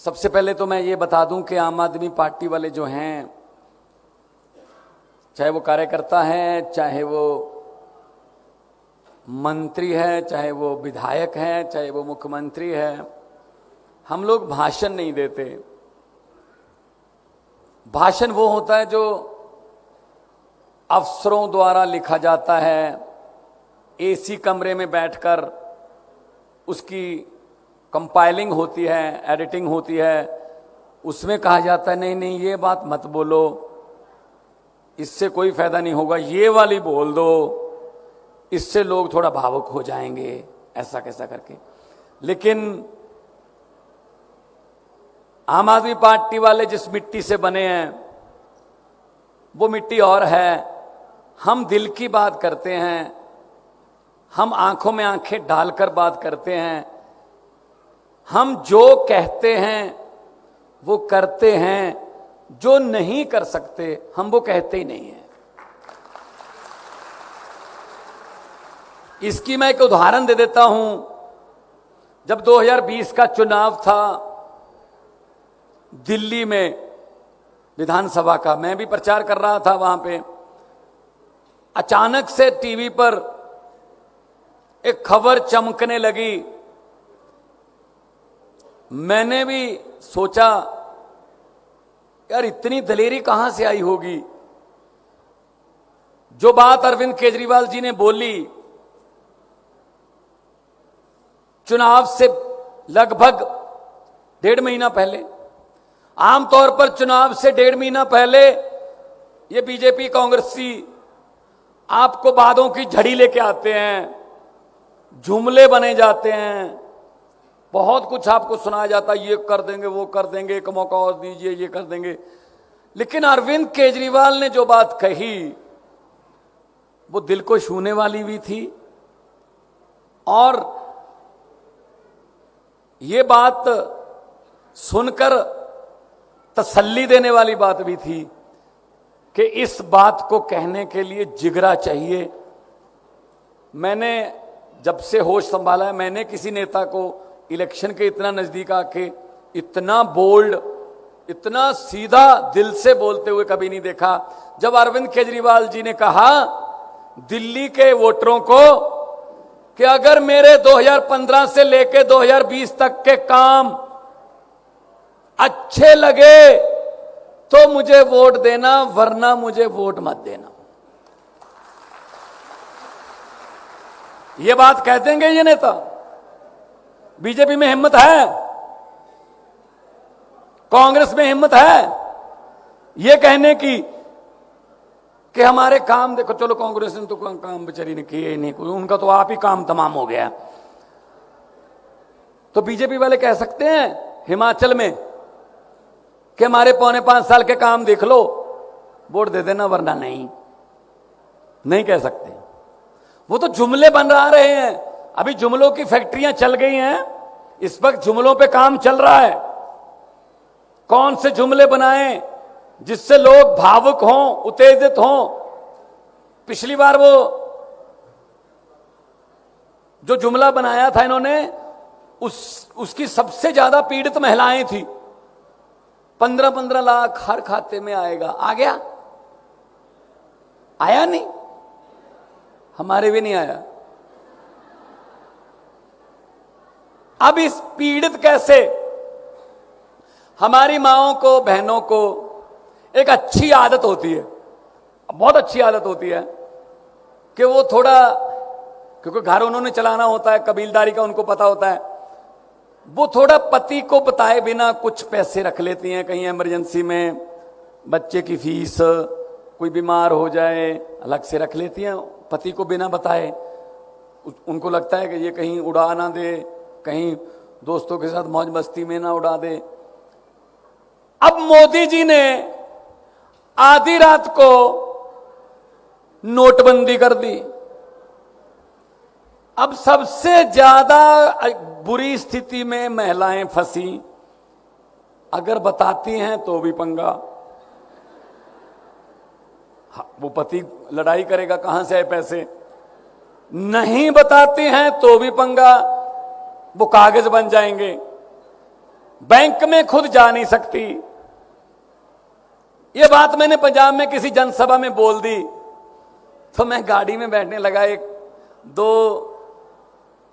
सबसे पहले तो मैं ये बता दूं कि आम आदमी पार्टी वाले जो हैं, चाहे वो कार्यकर्ता हैं, चाहे वो मंत्री है, चाहे वो विधायक है, चाहे वो मुख्यमंत्री है, हम लोग भाषण नहीं देते। भाषण वो होता है जो अफसरों द्वारा लिखा जाता है, एसी कमरे में बैठकर उसकी कंपाइलिंग होती है, एडिटिंग होती है, उसमें कहा जाता है नहीं नहीं ये बात मत बोलो, इससे कोई फायदा नहीं होगा, ये वाली बोल दो, इससे लोग थोड़ा भावुक हो जाएंगे, ऐसा कैसा करके। लेकिन आम आदमी पार्टी वाले जिस मिट्टी से बने हैं वो मिट्टी और है। हम दिल की बात करते हैं, हम आंखों में आंखें डालकर बात करते हैं, हम जो कहते हैं वो करते हैं, जो नहीं कर सकते हम वो कहते ही नहीं हैं। इसकी मैं एक उदाहरण दे देता हूं। जब 2020 का चुनाव था दिल्ली में विधानसभा का, मैं भी प्रचार कर रहा था वहां पे, अचानक से टीवी पर एक खबर चमकने लगी। मैंने भी सोचा यार इतनी दलेरी कहां से आई होगी। जो बात अरविंद केजरीवाल जी ने बोली चुनाव से लगभग 1.5 महीना पहले, आमतौर पर चुनाव से 1.5 महीना पहले ये बीजेपी कांग्रेसी आपको बातों की झड़ी लेके आते हैं, जुमले बने जाते हैं, बहुत कुछ आपको सुनाया जाता है, ये कर देंगे वो कर देंगे, एक मौका और दीजिए, ये कर देंगे। लेकिन अरविंद केजरीवाल ने जो बात कही वो दिल को छूने वाली भी थी और ये बात सुनकर तसल्ली देने वाली बात भी थी कि इस बात को कहने के लिए जिगरा चाहिए। मैंने जब से होश संभाला है, मैंने किसी नेता को इलेक्शन के इतना नजदीक आके इतना बोल्ड, इतना सीधा दिल से बोलते हुए कभी नहीं देखा। जब अरविंद केजरीवाल जी ने कहा दिल्ली के वोटरों को कि अगर मेरे 2015 से लेकर 2020 तक के काम अच्छे लगे तो मुझे वोट देना, वरना मुझे वोट मत देना। ये बात कह देंगे ये नेता? बीजेपी में हिम्मत है? कांग्रेस में हिम्मत है ये कहने की कि हमारे काम देखो? चलो कांग्रेस ने तो काम बेचारी ने किए नहीं, कोई उनका तो आप ही काम तमाम हो गया। तो बीजेपी वाले कह सकते हैं हिमाचल में कि हमारे 4.25 साल के काम देख लो, वोट दे देना, वरना नहीं। नहीं कह सकते। वो तो जुमले बन रहे हैं। अभी जुमलों की फैक्ट्रियां चल गई हैं, इस वक्त जुमलों पे काम चल रहा है। कौन से जुमले बनाएं जिससे लोग भावुक हों, उत्तेजित हों। पिछली बार वो जो जुमला बनाया था इन्होंने, उसकी सबसे ज्यादा पीड़ित महिलाएं थी। 15-15 लाख हर खाते में आएगा, आ गया? आया नहीं? हमारे भी नहीं आया। अब इस पीड़ित कैसे? हमारी माओं को, बहनों को एक अच्छी आदत होती है, बहुत अच्छी आदत होती है कि वो थोड़ा, क्योंकि घर उन्होंने चलाना होता है, कबीलदारी का उनको पता होता है, वो थोड़ा पति को बताए बिना कुछ पैसे रख लेती हैं कहीं इमरजेंसी में, बच्चे की फीस, कोई बीमार हो जाए अलग से रख लेती हैं पति को बिना बताए। उनको लगता है कि ये कहीं उड़ा ना दे, कहीं दोस्तों के साथ मौज मस्ती में ना उड़ा दे। अब मोदी जी ने आधी रात को नोटबंदी कर दी। अब सबसे ज्यादा बुरी स्थिति में महिलाएं फंसी। अगर बताती हैं तो भी पंगा, वो पति लड़ाई करेगा, कहां से आए पैसे। नहीं बताती हैं तो भी पंगा, वो कागज बन जाएंगे। बैंक में खुद जा नहीं सकती। ये बात मैंने पंजाब में किसी जनसभा में बोल दी तो मैं गाड़ी में बैठने लगा, एक दो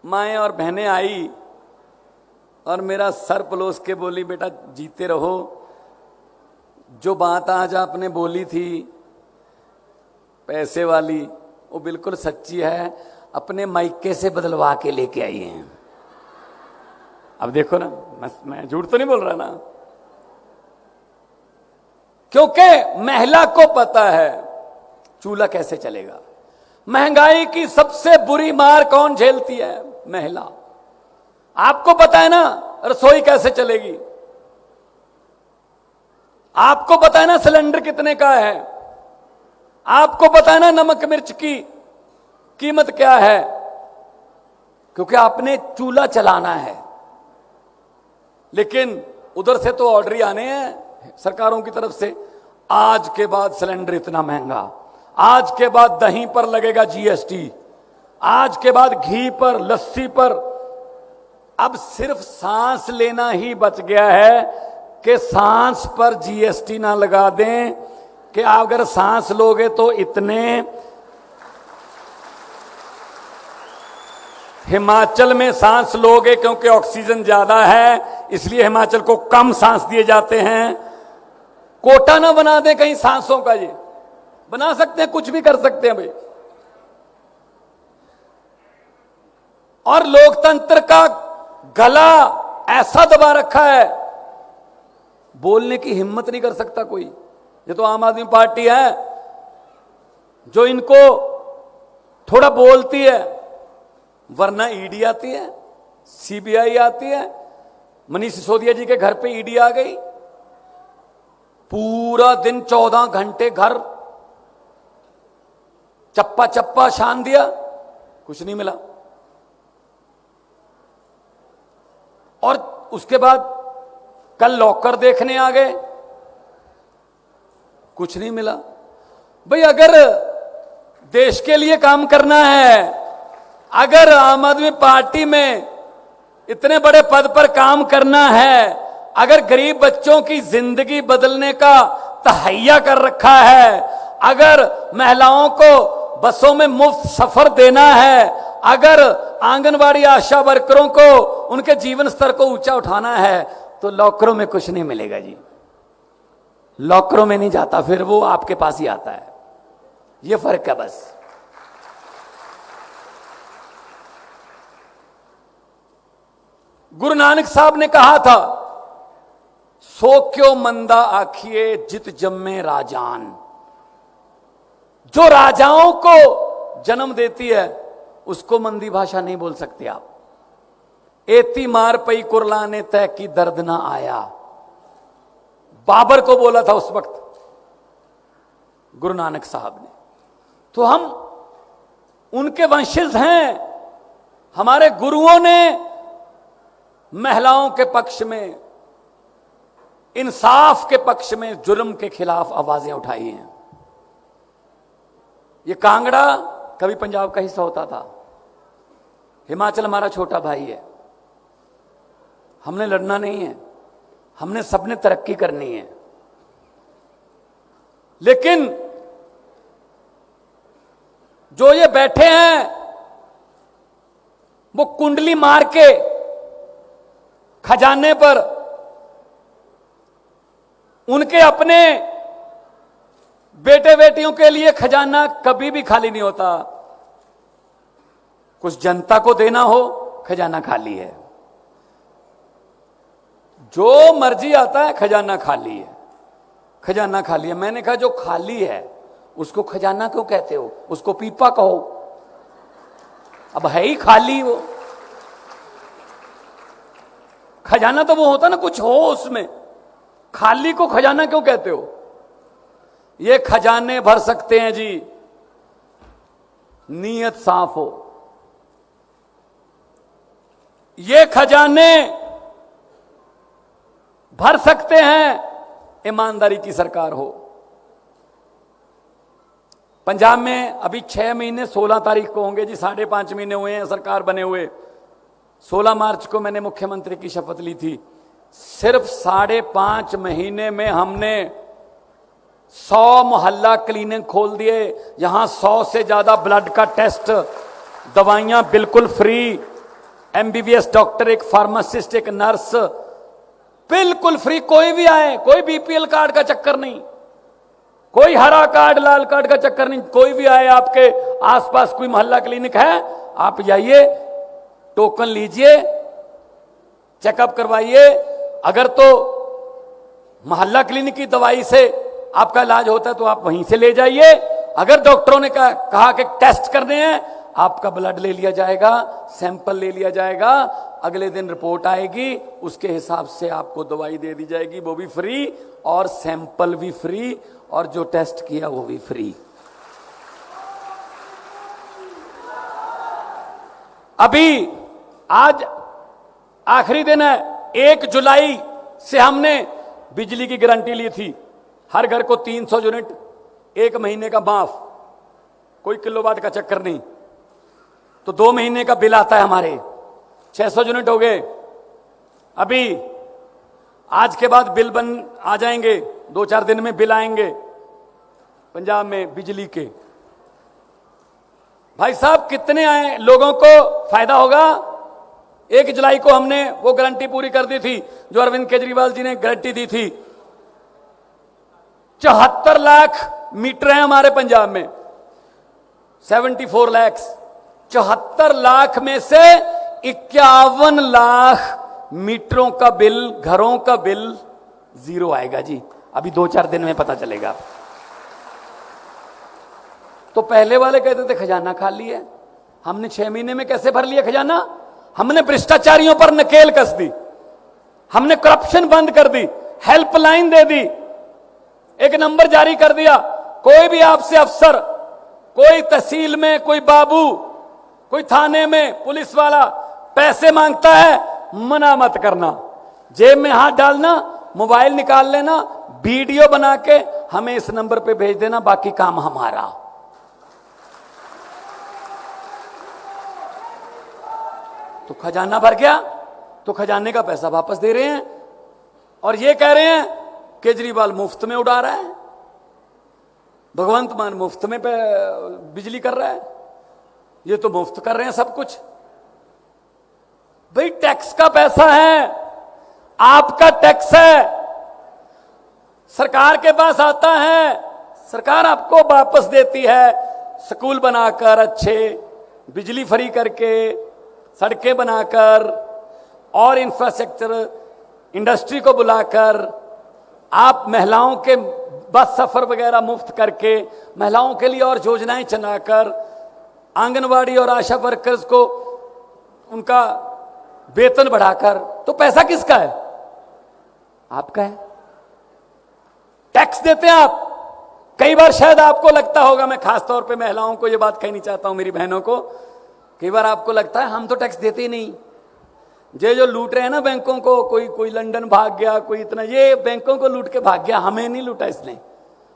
माएं और बहनें आई और मेरा सर पलोस के बोली, बेटा जीते रहो, जो बात आज आपने बोली थी पैसे वाली वो बिल्कुल सच्ची है, अपने मायके से बदलवा के लेके आई हैं। अब देखो ना, मैं झूठ तो नहीं बोल रहा ना, क्योंकि महिला को पता है चूल्हा कैसे चलेगा। महंगाई की सबसे बुरी मार कौन झेलती है? महिला। आपको पता है ना रसोई कैसे चलेगी, आपको पता है ना सिलेंडर कितने का है, आपको पता है ना नमक मिर्च की कीमत क्या है, क्योंकि आपने चूल्हा चलाना है। लेकिन उधर से तो ऑर्डर ही आने हैं सरकारों की तरफ से, आज के बाद सिलेंडर इतना महंगा, आज के बाद दही पर लगेगा जीएसटी, आज के बाद घी पर, लस्सी पर। अब सिर्फ सांस लेना ही बच गया है कि सांस पर जीएसटी ना लगा दें कि अगर सांस लोगे तो इतने। हिमाचल में सांस लोगे क्योंकि ऑक्सीजन ज्यादा है, इसलिए हिमाचल को कम सांस दिए जाते हैं। कोटा ना बना दें कहीं सांसों का, ये बना सकते हैं, कुछ भी कर सकते हैं भाई। और लोकतंत्र का गला ऐसा दबा रखा है, बोलने की हिम्मत नहीं कर सकता कोई। ये तो आम आदमी पार्टी है जो इनको थोड़ा बोलती है, वरना ईडी आती है, सीबीआई आती है। मनीष सिसोदिया जी के घर पे ईडी आ गई, पूरा दिन 14 घंटे घर चप्पा चप्पा छान दिया, कुछ नहीं मिला। और उसके बाद कल लॉकर देखने आ गए, कुछ नहीं मिला। भाई अगर देश के लिए काम करना है, अगर आम आदमी पार्टी में इतने बड़े पद पर काम करना है, अगर गरीब बच्चों की जिंदगी बदलने का तहैया कर रखा है, अगर महिलाओं को बसों में मुफ्त सफर देना है, अगर आंगनवाड़ी आशा वर्करों को उनके जीवन स्तर को ऊंचा उठाना है, तो लॉकरों में कुछ नहीं मिलेगा जी। लॉकरों में नहीं जाता, फिर वो आपके पास ही आता है। ये फर्क है बस। गुरु नानक साहब ने कहा था, सो क्यों मंदा आखिए जित जम्मे राजान। जो राजाओं को जन्म देती है उसको मंदी भाषा नहीं बोल सकते आप। एती मार पई कुरलाने तय की दर्द ना आया, बाबर को बोला था उस वक्त गुरु नानक साहब ने। तो हम उनके वंशज हैं। हमारे गुरुओं ने महिलाओं के पक्ष में, इंसाफ के पक्ष में, जुर्म के खिलाफ आवाजें उठाई हैं। ये कांगड़ा कभी पंजाब का हिस्सा होता था, हिमाचल हमारा छोटा भाई है। हमने लड़ना नहीं है, हमने सबने तरक्की करनी है। लेकिन जो ये बैठे हैं वो कुंडली मार के खजाने पर, उनके अपने बेटे बेटियों के लिए खजाना कभी भी खाली नहीं होता। कुछ जनता को देना हो, खजाना खाली है। जो मर्जी आता है खजाना खाली है, खजाना खाली है। मैंने कहा जो खाली है उसको खजाना क्यों कहते हो? उसको पीपा कहो। अब है ही खाली वो। खजाना तो वो होता ना कुछ हो उसमें, खाली को खजाना क्यों कहते हो? ये खजाने भर सकते हैं जी, नीयत साफ हो। ये खजाने भर सकते हैं ईमानदारी की सरकार हो। पंजाब में अभी 6 महीने 16 तारीख को होंगे जी, 5.5 महीने हुए हैं सरकार बने हुए। 16 मार्च को मैंने मुख्यमंत्री की शपथ ली थी, सिर्फ 5.5 महीने में हमने 100 मोहल्ला क्लिनिक खोल दिए। यहां 100 से ज्यादा ब्लड का टेस्ट, दवाइयां बिल्कुल फ्री, एमबीबीएस डॉक्टर, एक फार्मासिस्ट, एक नर्स, बिल्कुल फ्री। कोई भी आए, कोई बीपीएल कार्ड का चक्कर नहीं, कोई हरा कार्ड लाल कार्ड का चक्कर नहीं। कोई भी आए, आपके आसपास कोई मोहल्ला क्लिनिक है, आप जाइए, टोकन लीजिए, चेकअप करवाइए। अगर तो मोहल्ला क्लिनिक की दवाई से आपका इलाज होता है तो आप वहीं से ले जाइए। अगर डॉक्टरों ने कहा कि टेस्ट करने हैं, आपका ब्लड ले लिया जाएगा, सैंपल ले लिया जाएगा, अगले दिन रिपोर्ट आएगी, उसके हिसाब से आपको दवाई दे दी जाएगी, वो भी फ्री, और सैंपल भी फ्री, और जो टेस्ट किया वो भी फ्री। अभी आज आखिरी दिन है, 1 जुलाई से हमने बिजली की गारंटी ली थी। हर घर को 300 यूनिट 1 महीने का माफ, कोई किलोवाट का चक्कर नहीं। तो 2 महीने का बिल आता है हमारे, 600 यूनिट हो गए। अभी आज के बाद बिल बन आ जाएंगे, 2-4 दिन में बिल आएंगे पंजाब में बिजली के। भाई साहब कितने आए, लोगों को फायदा होगा। 1 जुलाई को हमने वो गारंटी पूरी कर दी थी जो अरविंद केजरीवाल जी ने गारंटी दी थी। 74 लाख मीटर है हमारे पंजाब में, 74 लाख। 74 लाख में से 51 लाख मीटरों का बिल, घरों का बिल जीरो आएगा जी। अभी 2-4 दिन में पता चलेगा। तो पहले वाले कहते थे खजाना खाली है, हमने 6 महीने में कैसे भर लिया खजाना? हमने भ्रष्टाचारियों पर नकेल कस दी, हमने करप्शन बंद कर दी, हेल्पलाइन दे दी, एक नंबर जारी कर दिया। कोई भी आपसे अफसर, कोई तहसील में, कोई बाबू, कोई थाने में पुलिस वाला पैसे मांगता है, मना मत करना, जेब में हाथ डालना, मोबाइल निकाल लेना, वीडियो बना के हमें इस नंबर पे भेज देना, बाकी काम हमारा। तो खजाना भर गया, तो खजाने का पैसा वापस दे रहे हैं, और ये कह रहे हैं केजरीवाल मुफ्त में उड़ा रहा है, भगवंत मान मुफ्त में बिजली कर रहा है। ये तो मुफ्त कर रहे हैं सब कुछ। भाई टैक्स का पैसा है, आपका टैक्स है, सरकार के पास आता है, सरकार आपको वापस देती है, स्कूल बनाकर अच्छे, बिजली फ्री करके, सड़कें बनाकर, और इंफ्रास्ट्रक्चर, इंडस्ट्री को बुलाकर, आप महिलाओं के बस सफर वगैरह मुफ्त करके, महिलाओं के लिए और योजनाएं चलाकर, आंगनवाड़ी और आशा वर्कर्स को उनका वेतन बढ़ाकर। तो पैसा किसका है? आपका है। टैक्स देते हैं आप। कई बार शायद आपको लगता होगा, मैं खास तौर पे महिलाओं को ये बात कहनी चाहता हूं, मेरी बहनों को, कई बार आपको लगता है हम तो टैक्स देते ही नहीं। ये जो लूट रहे हैं ना बैंकों को, कोई लंदन भाग गया, कोई इतना, ये बैंकों को लूट के भाग गया, हमें नहीं लूटा इसने।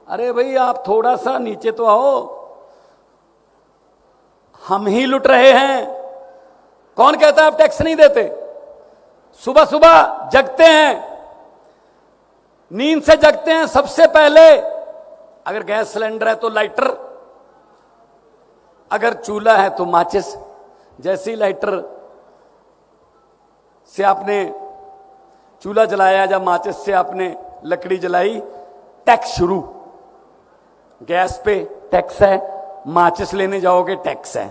अरे भाई आप थोड़ा सा नीचे तो आओ, हम ही लूट रहे हैं। कौन कहता है आप टैक्स नहीं देते? सुबह सुबह जगते हैं, नींद से जगते हैं, सबसे पहले अगर गैस सिलेंडर है तो लाइटर, अगर चूल्हा है तो माचिस। जैसे ही लाइटर से आपने चूल्हा जलाया या माचिस से आपने लकड़ी जलाई, टैक्स शुरू। गैस पे टैक्स है, माचिस लेने जाओगे टैक्स है,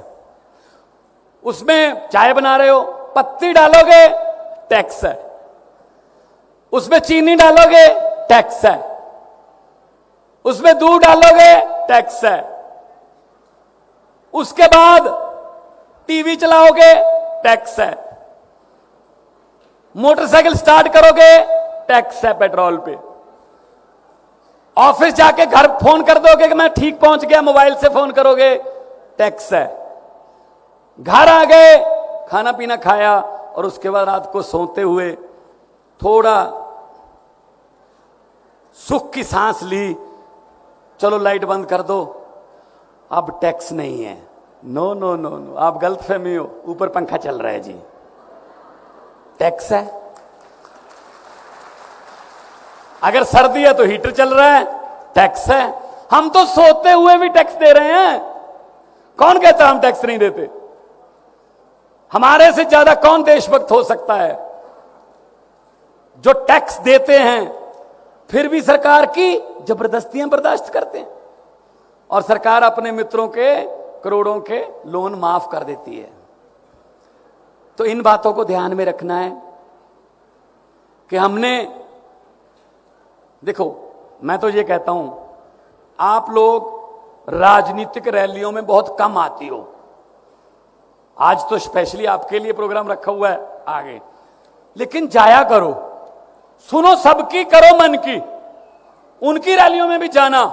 उसमें चाय बना रहे हो, पत्ती डालोगे टैक्स है, उसमें चीनी डालोगे टैक्स है, उसमें दूध डालोगे टैक्स है, उसके बाद टीवी चलाओगे टैक्स है, मोटरसाइकिल स्टार्ट करोगे टैक्स है पेट्रोल पे, ऑफिस जाके घर फोन कर दोगे कि मैं ठीक पहुंच गया, मोबाइल से फोन करोगे टैक्स है, घर आ गए, खाना पीना खाया, और उसके बाद रात को सोते हुए थोड़ा सुख की सांस ली, चलो लाइट बंद कर दो, अब टैक्स नहीं है। नो नो नो नो, आप गलतफहमी हो, ऊपर पंखा चल रहा है जी, टैक्स है। अगर सर्दी है तो हीटर चल रहा है, टैक्स है। हम तो सोते हुए भी टैक्स दे रहे हैं। कौन कहता हम टैक्स नहीं देते? हमारे से ज्यादा कौन देशभक्त हो सकता है जो टैक्स देते हैं फिर भी सरकार की जबरदस्तियां बर्दाश्त करते हैं, और सरकार अपने मित्रों के करोड़ों के लोन माफ कर देती है। तो इन बातों को ध्यान में रखना है कि हमने, देखो मैं तो ये कहता हूं, आप लोग राजनीतिक रैलियों में बहुत कम आती हो। आज तो स्पेशली आपके लिए प्रोग्राम रखा हुआ है आगे, लेकिन जाया करो, सुनो सबकी, करो मन की। उनकी रैलियों में भी जाना,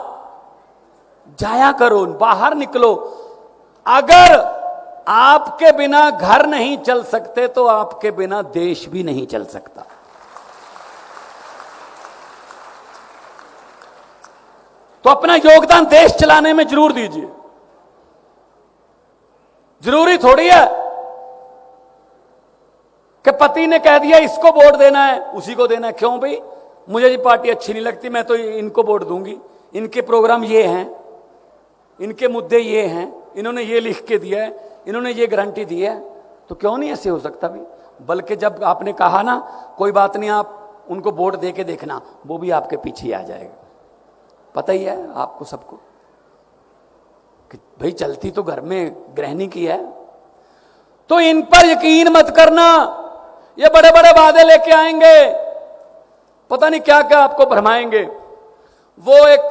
जाया करो, बाहर निकलो। अगर आपके बिना घर नहीं चल सकते तो आपके बिना देश भी नहीं चल सकता। तो अपना योगदान देश चलाने में जरूर दीजिए। जरूरी थोड़ी है कि पति ने कह दिया इसको वोट देना है उसी को देना है। क्यों भाई, मुझे ये पार्टी अच्छी नहीं लगती, मैं तो इनको वोट दूंगी, इनके प्रोग्राम ये हैं, इनके मुद्दे ये हैं, इन्होंने ये लिख के दिया है, इन्होंने ये गारंटी दी है, तो क्यों नहीं ऐसे हो सकता भी? बल्कि जब आपने कहा ना कोई बात नहीं, आप उनको वोट दे के देखना, वो भी आपके पीछे आ जाएगा। पता ही है आपको सबको कि भाई चलती तो घर में गृहिणी की है। तो इन पर यकीन मत करना, ये बड़े बड़े वादे लेके आएंगे, पता नहीं क्या क्या आपको भरमाएंगे। वो एक,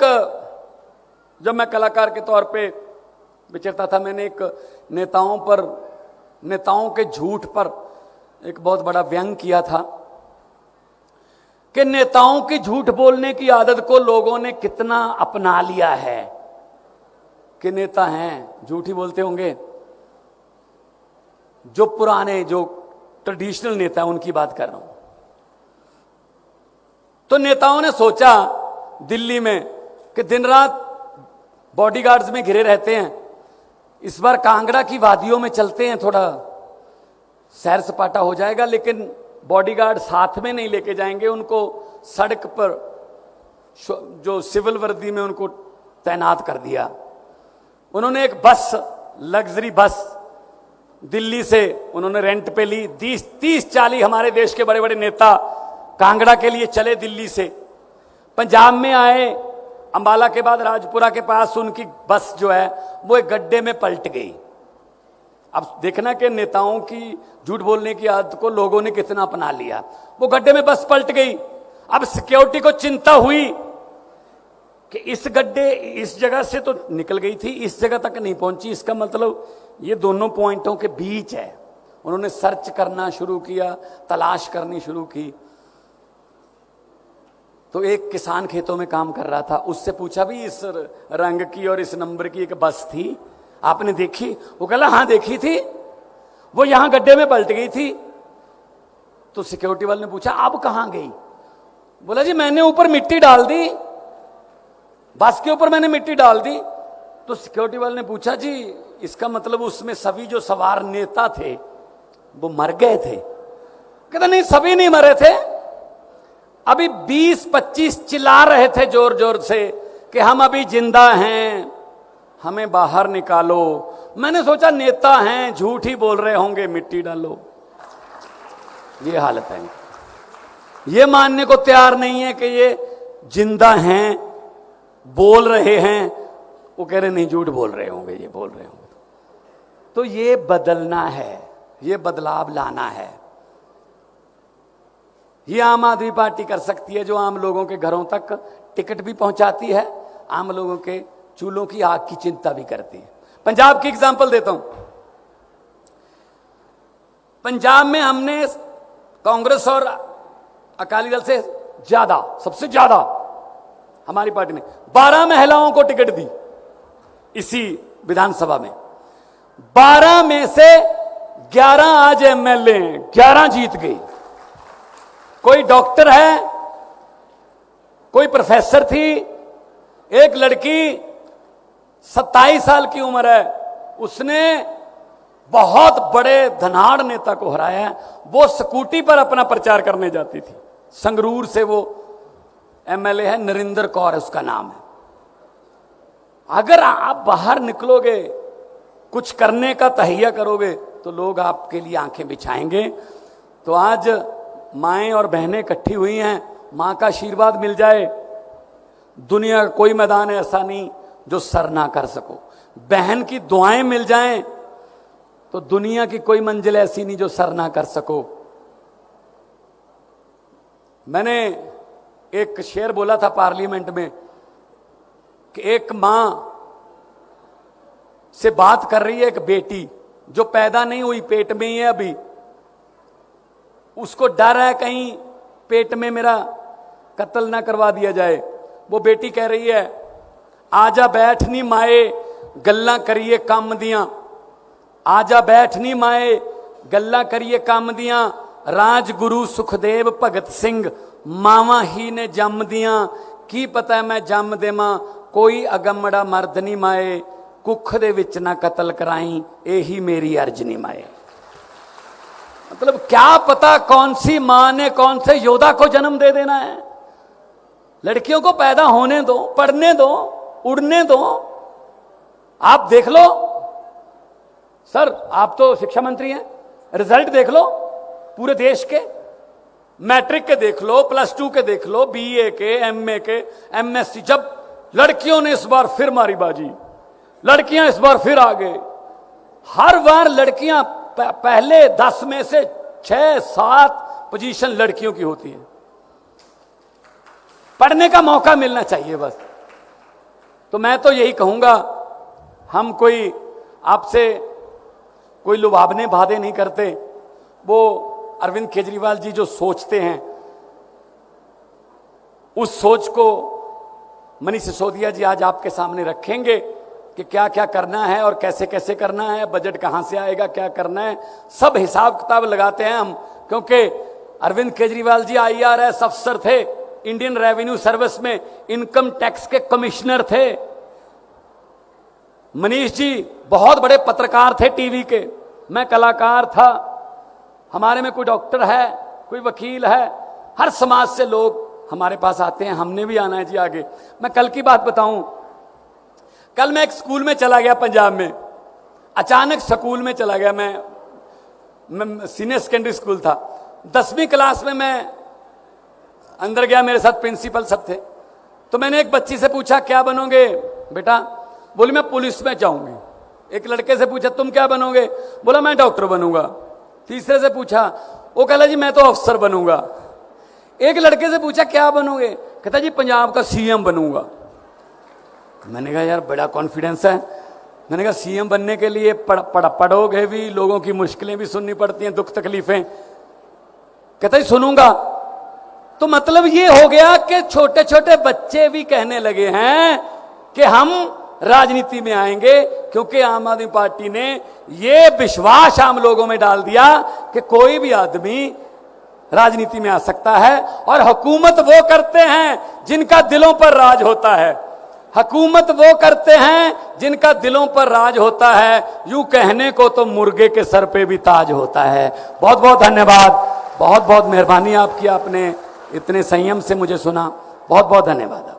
जब मैं कलाकार के तौर पे विचरता था, मैंने एक नेताओं के झूठ पर एक बहुत बड़ा व्यंग किया था कि नेताओं की झूठ बोलने की आदत को लोगों ने कितना अपना लिया है कि नेता हैं झूठ ही बोलते होंगे। जो पुराने, जो ट्रेडिशनल नेता हैं उनकी बात कर रहा हूं। तो नेताओं ने सोचा दिल्ली में कि दिन रात बॉडीगार्ड्स में घिरे रहते हैं, इस बार कांगड़ा की वादियों में चलते हैं, थोड़ा सैर सपाटा हो जाएगा। लेकिन बॉडीगार्ड साथ में नहीं लेके जाएंगे, उनको सड़क पर जो सिविल वर्दी में उनको तैनात कर दिया। उन्होंने एक बस, लग्जरी बस दिल्ली से उन्होंने रेंट पे ली। 30-40 हमारे देश के बड़े बड़े नेता कांगड़ा के लिए चले दिल्ली से। पंजाब में आए, अंबाला के बाद राजपुरा के पास उनकी बस जो है वो एक गड्ढे में पलट गई। अब देखना कि नेताओं की झूठ बोलने की आदत को लोगों ने कितना अपना लिया। वो गड्ढे में बस पलट गई। अब सिक्योरिटी को चिंता हुई कि इस गड्ढे, इस जगह से तो निकल गई थी, इस जगह तक नहीं पहुंची, इसका मतलब ये दोनों पॉइंटों के बीच है। उन्होंने सर्च करना शुरू किया, तलाश करनी शुरू की। तो एक किसान खेतों में काम कर रहा था, उससे पूछा भी इस रंग की और इस नंबर की एक बस थी, आपने देखी? वो कहला हाँ देखी थी, वो यहां गड्ढे में पलट गई थी। तो सिक्योरिटी वाले ने पूछा अब कहां गई? बोला जी मैंने ऊपर मिट्टी डाल दी, बस के ऊपर मैंने मिट्टी डाल दी। तो सिक्योरिटी वाले ने पूछा जी इसका मतलब उसमें सभी जो सवार नेता थे वो मर गए थे? कहता नहीं, सभी नहीं मरे थे, अभी 20-25 चिल्ला रहे थे जोर जोर से कि हम अभी जिंदा हैं, हमें बाहर निकालो। मैंने सोचा नेता हैं, झूठ ही बोल रहे होंगे, मिट्टी डालो। ये हालत है, ये मानने को तैयार नहीं है कि ये जिंदा हैं, बोल रहे हैं। वो कह रहे नहीं झूठ बोल रहे होंगे, ये बोल रहे होंगे। तो ये बदलना है, ये बदलाव लाना है। ये आम आदमी पार्टी कर सकती है, जो आम लोगों के घरों तक टिकट भी पहुंचाती है, आम लोगों के चूल्हों की आग की चिंता भी करती है। पंजाब की एग्जांपल देता हूं। पंजाब में हमने कांग्रेस और अकाली दल से ज्यादा, सबसे ज्यादा हमारी पार्टी ने 12 महिलाओं को टिकट दी इसी विधानसभा में। 12 में से 11 आज एमएलए, 11 जीत गई। कोई डॉक्टर है, कोई प्रोफेसर थी, एक लड़की 27 साल की उम्र है, उसने बहुत बड़े धनाढ़ नेता को हराया। वो स्कूटी पर अपना प्रचार करने जाती थी, संगरूर से वो एमएलए है, नरेंद्र कौर उसका नाम है। अगर आप बाहर निकलोगे, कुछ करने का तहिया करोगे, तो लोग आपके लिए आंखें बिछाएंगे। तो आज माएं और बहनें इकट्ठी हुई हैं, मां का आशीर्वाद मिल जाए। दुनिया का कोई मैदान ऐसा नहीं जो सर ना कर सको। बहन की दुआएं मिल जाएं तो दुनिया की कोई मंजिल ऐसी नहीं जो सर ना कर सको। मैंने एक शेर बोला था पार्लियामेंट में कि एक मां से बात कर रही है एक बेटी जो पैदा नहीं हुई, पेट में ही है अभी। उसको डर है कहीं पेट में मेरा कत्ल ना करवा दिया जाए। वो बेटी कह रही है, आजा बैठनी माए गल्ला करिए काम दियां, आजा बैठनी माए गल्ला करिए काम दियां, राजगुरु सुखदेव भगत सिंह मावा ही ने जम दियां, की पता मैं जम देवां कोई अगमड़ा मर्द नहीं माए, कुख दे विच ना कत्ल कराई यही मेरी अर्ज नहीं माए। मतलब क्या पता कौन सी मां ने कौन से योद्धा को जन्म दे देना है। लड़कियों को पैदा होने दो, पढ़ने दो, उड़ने दो। आप देख लो सर, आप तो शिक्षा मंत्री हैं, रिजल्ट देख लो पूरे देश के, मैट्रिक के देख लो, +2 के देख लो, बीए के, एमए के, एमएससी। जब लड़कियों ने इस बार फिर मारी बाजी, लड़कियां इस बार फिर आ गए। हर बार लड़कियां पहले 10 में से 6-7 पोजीशन लड़कियों की होती है। पढ़ने का मौका मिलना चाहिए बस। तो मैं तो यही कहूंगा, हम कोई आपसे कोई लुभावने वादे नहीं करते। वो अरविंद केजरीवाल जी जो सोचते हैं, उस सोच को मनीष सिसोदिया जी आज आपके सामने रखेंगे कि क्या क्या करना है और कैसे कैसे करना है, बजट कहां से आएगा, क्या करना है, सब हिसाब किताब लगाते हैं हम। क्योंकि अरविंद केजरीवाल जी IRS अफसर थे, इंडियन रेवेन्यू सर्विस में इनकम टैक्स के कमिश्नर थे। मनीष जी बहुत बड़े पत्रकार थे टीवी के, मैं कलाकार था। हमारे में कोई डॉक्टर है, कोई वकील है, हर समाज से लोग हमारे पास आते हैं, हमने भी आना है जी आगे। मैं कल की बात बताऊं, कल मैं एक स्कूल में चला गया पंजाब में, अचानक स्कूल में चला गया। मैं सीनियर सेकेंडरी स्कूल था, 10वीं क्लास में मैं अंदर गया, मेरे साथ प्रिंसिपल सब थे। तो मैंने एक बच्ची से पूछा क्या बनोगे बेटा? बोली मैं पुलिस में जाऊंगी। एक लड़के से पूछा तुम क्या बनोगे? बोला मैं डॉक्टर बनूंगा। तीसरे से पूछा, वो कहला जी मैं तो अफसर बनूंगा। एक लड़के से पूछा क्या बनोगे? कहता जी पंजाब का CM बनूंगा। मैंने कहा यार बड़ा कॉन्फिडेंस है। मैंने कहा CM बनने के लिए पढ़ोगे भी, लोगों की मुश्किलें भी सुननी पड़ती हैं, दुख तकलीफें। कहता जी सुनूंगा। तो मतलब ये हो गया कि छोटे छोटे बच्चे भी कहने लगे हैं कि हम राजनीति में आएंगे, क्योंकि आम आदमी पार्टी ने ये विश्वास आम लोगों में डाल दिया कि कोई भी आदमी राजनीति में आ सकता है। और हुकूमत वो करते हैं जिनका दिलों पर राज होता है, हुकूमत वो करते हैं जिनका दिलों पर राज होता है। यूं कहने को तो मुर्गे के सर पे भी ताज होता है। बहुत बहुत धन्यवाद, बहुत बहुत मेहरबानी आपकी, आपने इतने संयम से मुझे सुना। बहुत बहुत धन्यवाद।